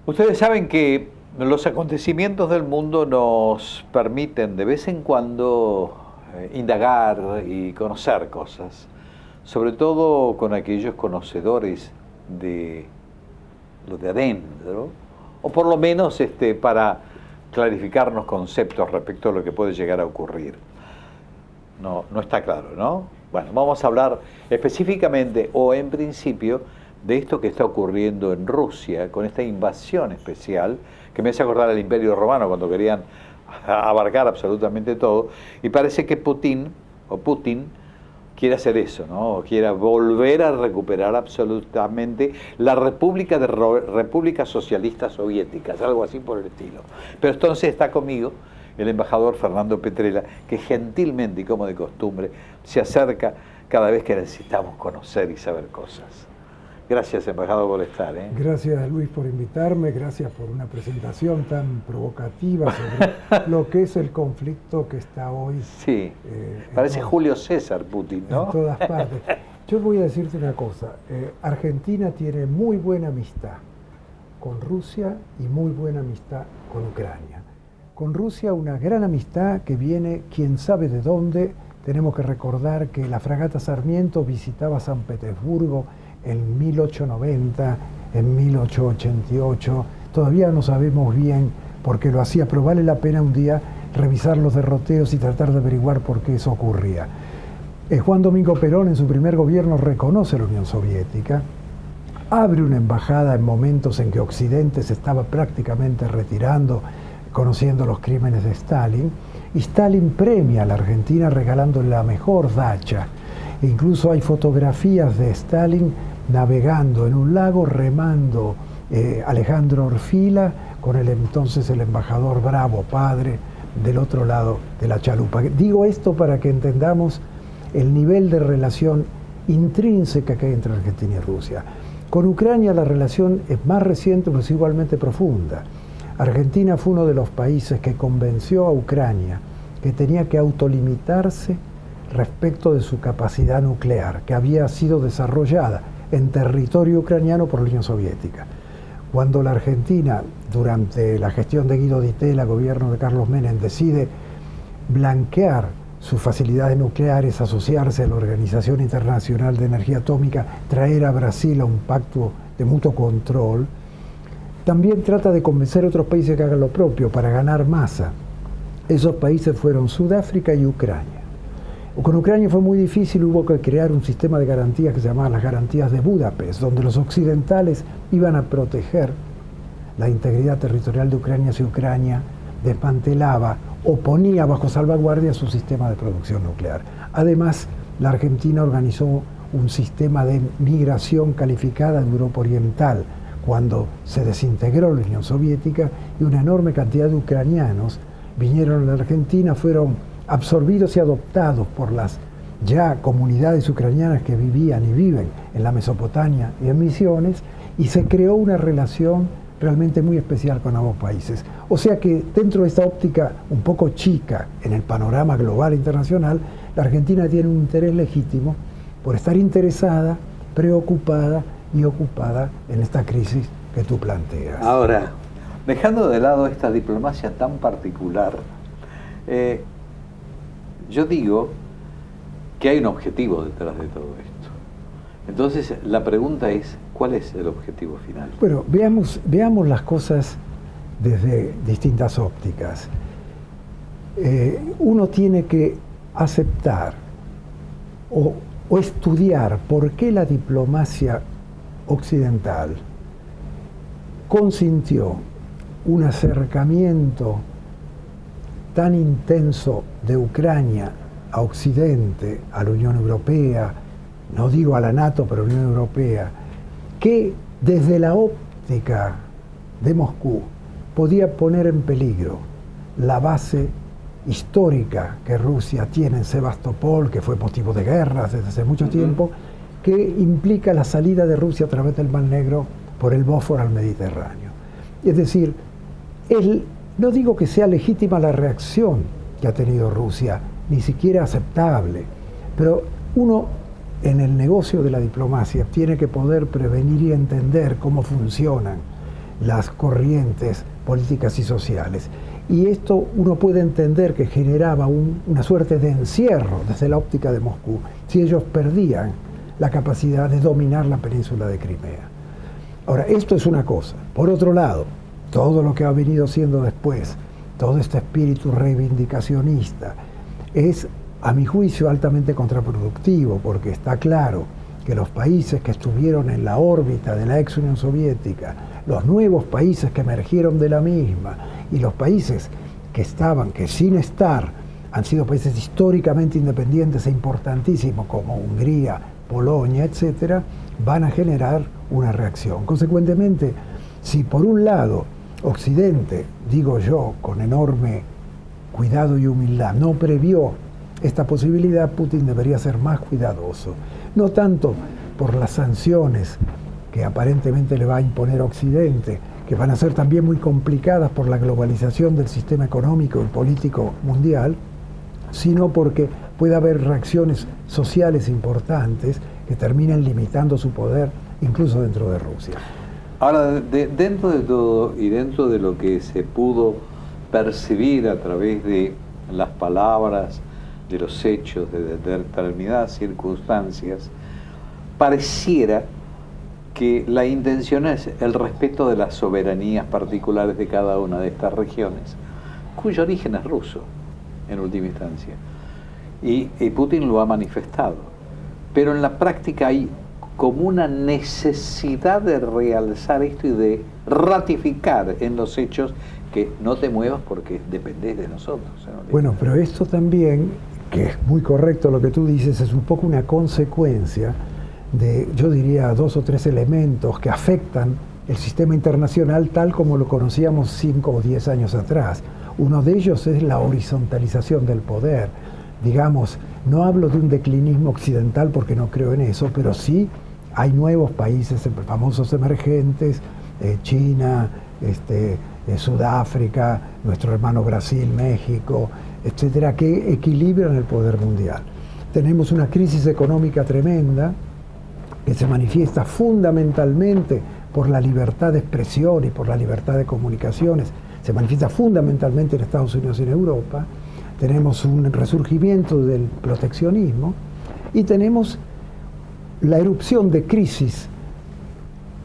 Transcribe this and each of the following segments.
Ustedes saben que los acontecimientos del mundo nos permiten de vez en cuando indagar y conocer cosas, sobre todo con aquellos conocedores de lo de adentro, o por lo menos para clarificarnos conceptos respecto a lo que puede llegar a ocurrir. No está claro, ¿no? Bueno, vamos a hablar específicamente o en principio de esto que está ocurriendo en Rusia, con esta invasión especial, que me hace acordar al Imperio Romano cuando querían abarcar absolutamente todo, y parece que Putin quiere hacer eso, ¿no? Quiere volver a recuperar absolutamente la República de Repúblicas Socialistas Soviéticas, algo así por el estilo. Pero entonces está conmigo el embajador Fernando Petrella, que gentilmente y como de costumbre se acerca cada vez que necesitamos conocer y saber cosas. Gracias, embajador, por estar. Gracias, Luis, por invitarme. Gracias por una presentación tan provocativa sobre lo que es el conflicto que está hoy. Sí, parece Julio César Putin, ¿no? En todas partes. Yo voy a decirte una cosa. Argentina tiene muy buena amistad con Rusia y muy buena amistad con Ucrania. Con Rusia una gran amistad que viene quién sabe de dónde. Tenemos que recordar que la fragata Sarmiento visitaba San Petersburgo en 1890, en 1888, todavía no sabemos bien por qué lo hacía, pero vale la pena un día revisar los derroteos y tratar de averiguar por qué eso ocurría. Juan Domingo Perón en su primer gobierno reconoce la Unión Soviética, abre una embajada en momentos en que Occidente se estaba prácticamente retirando, conociendo los crímenes de Stalin, y Stalin premia a la Argentina regalándole la mejor dacha. Incluso hay fotografías de Stalin navegando en un lago, remando Alejandro Orfila con entonces el embajador Bravo, padre, del otro lado de la chalupa. Digo esto para que entendamos el nivel de relación intrínseca que hay entre Argentina y Rusia. Con Ucrania la relación es más reciente, pero es igualmente profunda. Argentina fue uno de los países que convenció a Ucrania que tenía que autolimitarse respecto de su capacidad nuclear, que había sido desarrollada en territorio ucraniano por la Unión Soviética. Cuando la Argentina, durante la gestión de Guido Di Tella, gobierno de Carlos Menem, decide blanquear sus facilidades nucleares, asociarse a la Organización Internacional de Energía Atómica, traer a Brasil a un pacto de mutuo control, también trata de convencer a otros países que hagan lo propio para ganar masa. Esos países fueron Sudáfrica y Ucrania. Con Ucrania fue muy difícil, hubo que crear un sistema de garantías que se llamaba las garantías de Budapest, donde los occidentales iban a proteger la integridad territorial de Ucrania si Ucrania desmantelaba o ponía bajo salvaguardia su sistema de producción nuclear. Además, la Argentina organizó un sistema de migración calificada de Europa Oriental, cuando se desintegró la Unión Soviética y una enorme cantidad de ucranianos vinieron a la Argentina, fueron absorbidos y adoptados por las ya comunidades ucranianas que vivían y viven en la Mesopotamia y en Misiones, y se creó una relación realmente muy especial con ambos países. O sea que dentro de esta óptica un poco chica en el panorama global e internacional, la Argentina tiene un interés legítimo por estar interesada, preocupada y ocupada en esta crisis que tú planteas. Ahora, dejando de lado esta diplomacia tan particular, yo digo que hay un objetivo detrás de todo esto. Entonces, la pregunta es, ¿cuál es el objetivo final? Bueno, veamos las cosas desde distintas ópticas. Uno tiene que aceptar o estudiar por qué la diplomacia occidental consintió un acercamiento tan intenso de Ucrania a Occidente, a la Unión Europea, no digo a la NATO, pero a la Unión Europea, que desde la óptica de Moscú podía poner en peligro la base histórica que Rusia tiene en Sebastopol, que fue motivo de guerras desde hace mucho tiempo, que implica la salida de Rusia a través del Mar Negro por el Bósforo al Mediterráneo. Es decir, no digo que sea legítima la reacción que ha tenido Rusia, ni siquiera aceptable, pero uno en el negocio de la diplomacia tiene que poder prevenir y entender cómo funcionan las corrientes políticas y sociales. Y esto uno puede entender que generaba una suerte de encierro desde la óptica de Moscú, si ellos perdían la capacidad de dominar la península de Crimea. Ahora, esto es una cosa. Por otro lado, todo lo que ha venido siendo después, todo este espíritu reivindicacionista, es, a mi juicio, altamente contraproductivo, porque está claro que los países que estuvieron en la órbita de la ex Unión Soviética, los nuevos países que emergieron de la misma, y los países que sin estar, han sido países históricamente independientes e importantísimos, como Hungría, Polonia, etcétera, van a generar una reacción. Consecuentemente, si por un lado Occidente, digo yo, con enorme cuidado y humildad, no previó esta posibilidad, Putin debería ser más cuidadoso. No tanto por las sanciones que aparentemente le va a imponer Occidente, que van a ser también muy complicadas por la globalización del sistema económico y político mundial, sino porque puede haber reacciones sociales importantes que terminen limitando su poder, incluso dentro de Rusia. Ahora, dentro de todo y dentro de lo que se pudo percibir a través de las palabras, de los hechos, de determinadas circunstancias, pareciera que la intención es el respeto de las soberanías particulares de cada una de estas regiones, cuyo origen es ruso, en última instancia. Y Putin lo ha manifestado. Pero en la práctica hay como una necesidad de realzar esto y de ratificar en los hechos que no te muevas porque dependés de nosotros. Bueno, pero esto también, que es muy correcto lo que tú dices, es un poco una consecuencia de, yo diría, 2 o 3 elementos que afectan el sistema internacional tal como lo conocíamos 5 o 10 años atrás. Uno de ellos es la horizontalización del poder. Digamos, no hablo de un declinismo occidental porque no creo en eso, pero sí hay nuevos países famosos emergentes, China, Sudáfrica, nuestro hermano Brasil, México, etcétera, que equilibran el poder mundial. Tenemos una crisis económica tremenda que se manifiesta fundamentalmente por la libertad de expresión y por la libertad de comunicaciones, se manifiesta fundamentalmente en Estados Unidos y en Europa. Tenemos un resurgimiento del proteccionismo y tenemos la erupción de crisis,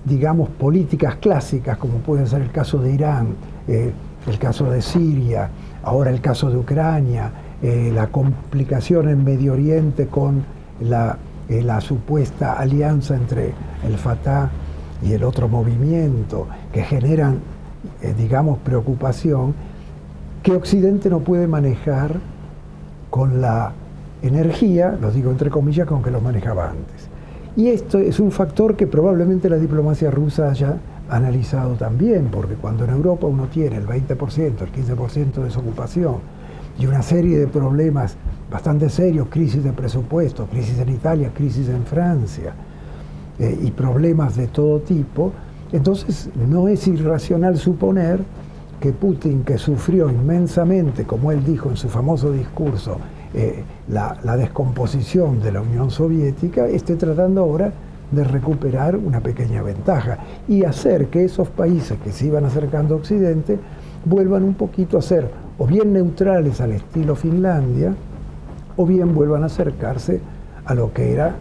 digamos, políticas clásicas, como puede ser el caso de Irán, el caso de Siria, ahora el caso de Ucrania, la complicación en Medio Oriente con la supuesta alianza entre el Fatah y el otro movimiento, que generan, digamos, preocupación, que Occidente no puede manejar con la energía, lo digo entre comillas, con que lo manejaba antes. Y esto es un factor que probablemente la diplomacia rusa haya analizado también, porque cuando en Europa uno tiene el 20%, el 15% de desocupación y una serie de problemas bastante serios, crisis de presupuesto, crisis en Italia, crisis en Francia, y problemas de todo tipo, entonces no es irracional suponer que Putin, que sufrió inmensamente, como él dijo en su famoso discurso, la descomposición de la Unión Soviética, esté tratando ahora de recuperar una pequeña ventaja y hacer que esos países que se iban acercando a Occidente vuelvan un poquito a ser o bien neutrales al estilo Finlandia, o bien vuelvan a acercarse a lo que era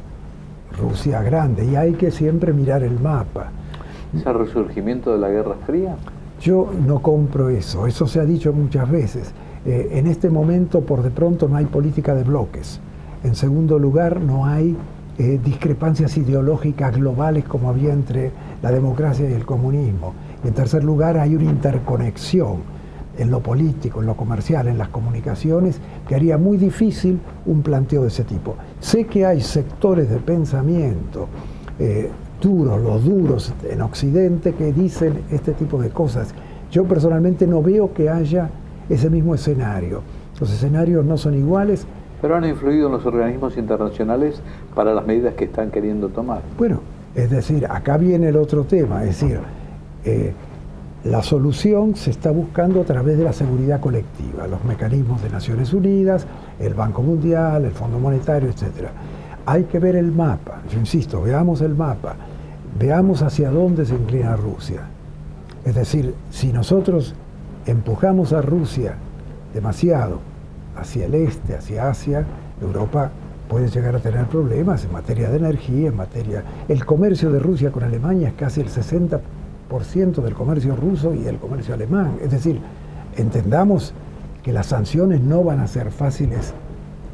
Rusia grande. Y hay que siempre mirar el mapa. ¿Es el resurgimiento de la Guerra Fría? Yo no compro eso, eso se ha dicho muchas veces. En este momento, por de pronto, no hay política de bloques. En segundo lugar, no hay discrepancias ideológicas globales como había entre la democracia y el comunismo. Y en tercer lugar, hay una interconexión en lo político, en lo comercial, en las comunicaciones, que haría muy difícil un planteo de ese tipo. Sé que hay sectores de pensamiento duros, los duros en Occidente, que dicen este tipo de cosas. Yo personalmente no veo que haya ese mismo escenario. Los escenarios no son iguales. Pero han influido en los organismos internacionales para las medidas que están queriendo tomar. Bueno, es decir, acá viene el otro tema, es decir, la solución se está buscando a través de la seguridad colectiva, los mecanismos de Naciones Unidas, el Banco Mundial, el Fondo Monetario, etc. Hay que ver el mapa, yo insisto, veamos el mapa, veamos hacia dónde se inclina Rusia. Es decir, si nosotros empujamos a Rusia demasiado hacia el este, hacia Asia, Europa puede llegar a tener problemas en materia de energía, en materia... El comercio de Rusia con Alemania es casi el 60% del comercio ruso y del comercio alemán. Es decir, entendamos que las sanciones no van a ser fáciles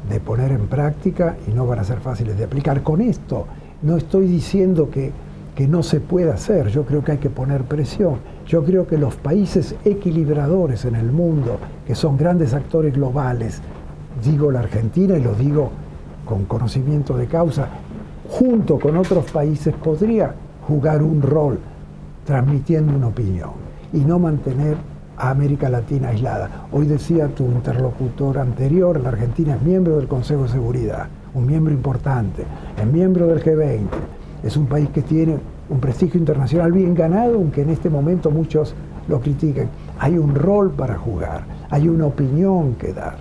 de poner en práctica y no van a ser fáciles de aplicar. Con esto no estoy diciendo que no se pueda hacer, yo creo que hay que poner presión. Yo creo que los países equilibradores en el mundo, que son grandes actores globales, digo la Argentina y lo digo con conocimiento de causa, junto con otros países podría jugar un rol transmitiendo una opinión y no mantener a América Latina aislada. Hoy decía tu interlocutor anterior, la Argentina es miembro del Consejo de Seguridad, un miembro importante, es miembro del G20, es un país que tiene un prestigio internacional bien ganado, aunque en este momento muchos lo critiquen. Hay un rol para jugar, hay una opinión que dar.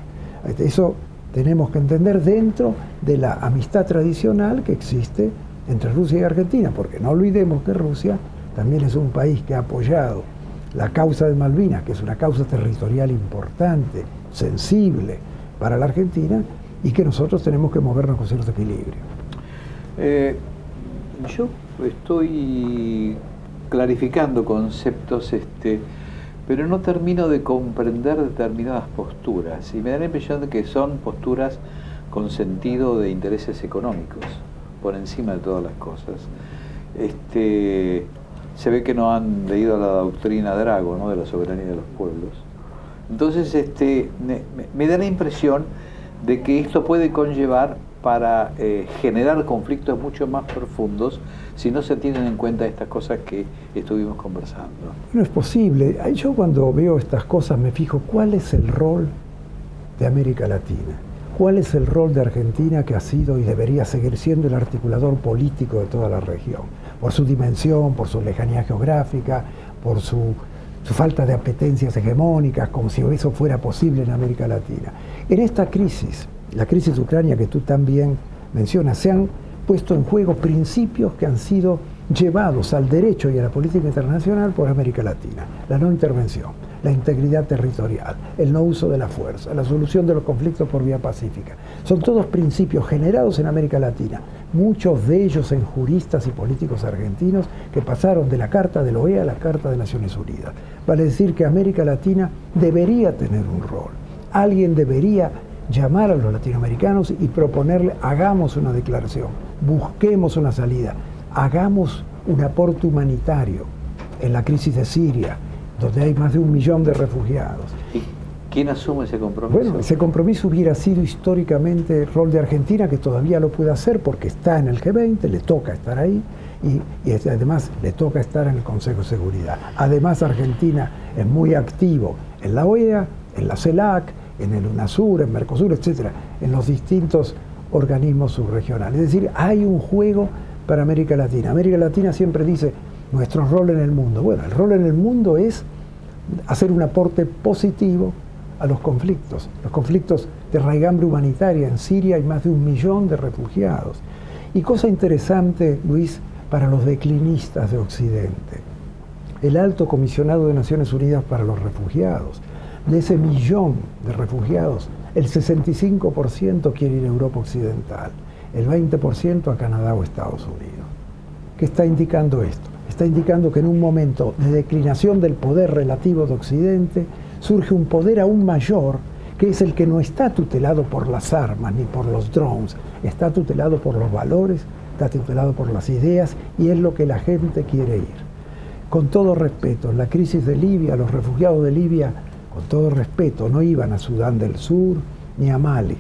Eso tenemos que entender dentro de la amistad tradicional que existe entre Rusia y Argentina, porque no olvidemos que Rusia también es un país que ha apoyado la causa de Malvinas, que es una causa territorial importante, sensible para la Argentina, y que nosotros tenemos que movernos con cierto equilibrio. Yo estoy clarificando conceptos, pero no termino de comprender determinadas posturas, y me da la impresión de que son posturas con sentido de intereses económicos, por encima de todas las cosas. Se ve que no han leído la doctrina Drago, ¿no?, de la soberanía de los pueblos. Entonces, me da la impresión de que esto puede conllevar para generar conflictos mucho más profundos si no se tienen en cuenta estas cosas que estuvimos conversando. No es posible. Yo cuando veo estas cosas me fijo cuál es el rol de América Latina, cuál es el rol de Argentina, que ha sido y debería seguir siendo el articulador político de toda la región, por su dimensión, por su lejanía geográfica, por su falta de apetencias hegemónicas, como si eso fuera posible en América Latina. En esta crisis, la crisis de Ucrania que tú también mencionas, se han puesto en juego principios que han sido llevados al derecho y a la política internacional por América Latina. La no intervención, la integridad territorial, el no uso de la fuerza, la solución de los conflictos por vía pacífica. Son todos principios generados en América Latina, muchos de ellos en juristas y políticos argentinos que pasaron de la Carta de la OEA a la Carta de Naciones Unidas. Vale decir que América Latina debería tener un rol. Alguien debería llamar a los latinoamericanos y proponerle: hagamos una declaración, busquemos una salida, hagamos un aporte humanitario en la crisis de Siria, donde hay más de 1 millón de refugiados. ¿Y quién asume ese compromiso? Bueno, ese compromiso hubiera sido históricamente el rol de Argentina, que todavía lo puede hacer porque está en el G20, le toca estar ahí, y además le toca estar en el Consejo de Seguridad. Además, Argentina es muy activo en la OEA, en la CELAC, en el UNASUR, en Mercosur, etcétera, en los distintos organismos subregionales. Es decir, hay un juego para América Latina. América Latina siempre dice: nuestro rol en el mundo. Bueno, el rol en el mundo es hacer un aporte positivo a los conflictos de raigambre humanitaria. En Siria hay más de 1 millón de refugiados. Y cosa interesante, Luis, para los declinistas de Occidente, el Alto Comisionado de Naciones Unidas para los Refugiados, de ese 1 millón de refugiados, el 65% quiere ir a Europa Occidental, el 20% a Canadá o Estados Unidos. ¿Qué está indicando esto? Está indicando que en un momento de declinación del poder relativo de Occidente surge un poder aún mayor, que es el que no está tutelado por las armas ni por los drones, está tutelado por los valores, está tutelado por las ideas, y es lo que la gente quiere ir. Con todo respeto, en la crisis de Libia, los refugiados de Libia, con todo respeto, no iban a Sudán del Sur ni a Mali.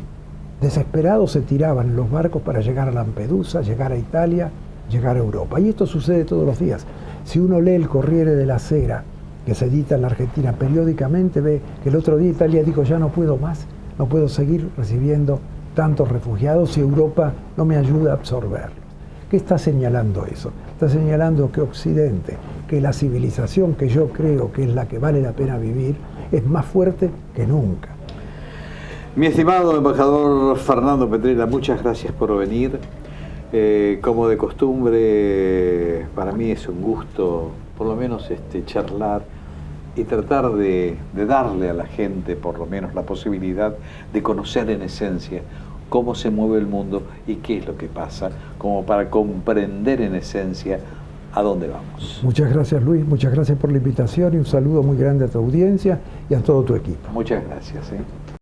Desesperados se tiraban en los barcos para llegar a Lampedusa, llegar a Italia, llegar a Europa. Y esto sucede todos los días. Si uno lee el Corriere della Sera, que se edita en la Argentina periódicamente, ve que el otro día Italia dijo: ya no puedo más, no puedo seguir recibiendo tantos refugiados si Europa no me ayuda a absorberlos. ¿Qué está señalando eso? Está señalando que Occidente, que la civilización que yo creo que es la que vale la pena vivir, es más fuerte que nunca. Mi estimado embajador Fernando Petrella, muchas gracias por venir. Como de costumbre, para mí es un gusto por lo menos charlar y tratar de darle a la gente por lo menos la posibilidad de conocer en esencia cómo se mueve el mundo y qué es lo que pasa, como para comprender en esencia a dónde vamos. Muchas gracias, Luis, muchas gracias por la invitación y un saludo muy grande a tu audiencia y a todo tu equipo. Muchas gracias.